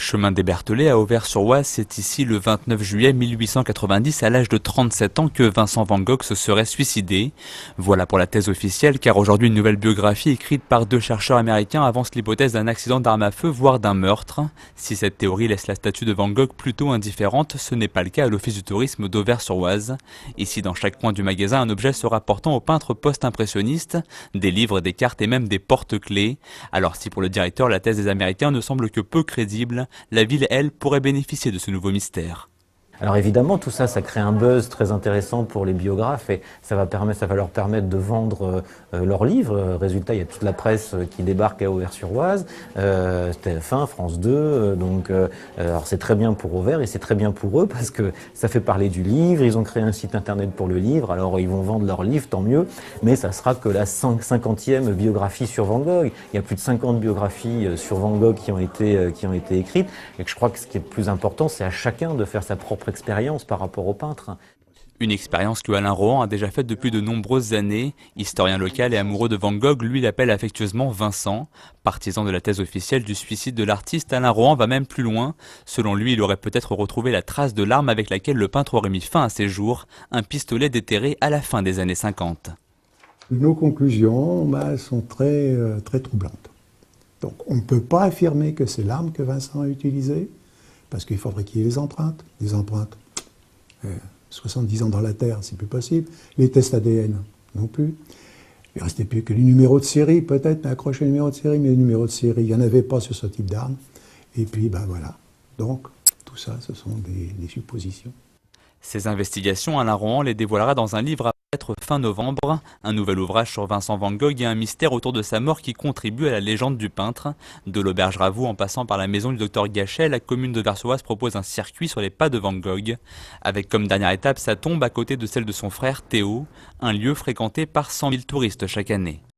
Chemin des Bertholet à Auvers-sur-Oise, c'est ici le 29 juillet 1890, à l'âge de 37 ans, que Vincent van Gogh se serait suicidé. Voilà pour la thèse officielle, car aujourd'hui une nouvelle biographie écrite par deux chercheurs américains avance l'hypothèse d'un accident d'arme à feu, voire d'un meurtre. Si cette théorie laisse la statue de Van Gogh plutôt indifférente, ce n'est pas le cas à l'Office du tourisme d'Auvers-sur-Oise. Ici, dans chaque coin du magasin, un objet se rapportant au peintre post-impressionniste, des livres, des cartes et même des porte-clés. Alors si pour le directeur, la thèse des Américains ne semble que peu crédible, la ville, elle, pourrait bénéficier de ce nouveau mystère. Alors évidemment, tout ça, ça crée un buzz très intéressant pour les biographes et ça va leur permettre de vendre leurs livres. Résultat, il y a toute la presse qui débarque à Auvers-sur-Oise, TF1, France 2. Alors c'est très bien pour Auvers et c'est très bien pour eux parce que ça fait parler du livre. Ils ont créé un site internet pour le livre. Alors ils vont vendre leurs livres, tant mieux. Mais ça sera que la 50e biographie sur Van Gogh. Il y a plus de 50 biographies sur Van Gogh qui ont été écrites. Et que je crois que ce qui est le plus important, c'est à chacun de faire sa propre expérience par rapport au peintre. Une expérience que Alain Rohan a déjà faite depuis de nombreuses années. Historien local et amoureux de Van Gogh, lui l'appelle affectueusement Vincent. Partisan de la thèse officielle du suicide de l'artiste, Alain Rohan va même plus loin. Selon lui, il aurait peut-être retrouvé la trace de l'arme avec laquelle le peintre aurait mis fin à ses jours, un pistolet déterré à la fin des années 50. Nos conclusions sont très troublantes. Donc on ne peut pas affirmer que c'est l'arme que Vincent a utilisée, parce qu'il faudrait qu'il y ait les empreintes. Des empreintes, 70 ans dans la Terre, c'est plus possible. Les tests ADN, non plus. Il ne restait plus que les numéros de série, peut-être, mais accrocher les numéros de série, mais les numéros de série, il n'y en avait pas sur ce type d'arme. Et puis, voilà. Donc, tout ça, ce sont des suppositions. Ces investigations, Alain Rohan les dévoilera dans un livre à paraître fin novembre, un nouvel ouvrage sur Vincent van Gogh et un mystère autour de sa mort qui contribue à la légende du peintre. De l'auberge Ravoux en passant par la maison du docteur Gachet, la commune de Auvers-sur-Oise propose un circuit sur les pas de Van Gogh, avec comme dernière étape sa tombe à côté de celle de son frère Théo, un lieu fréquenté par 100 000 touristes chaque année.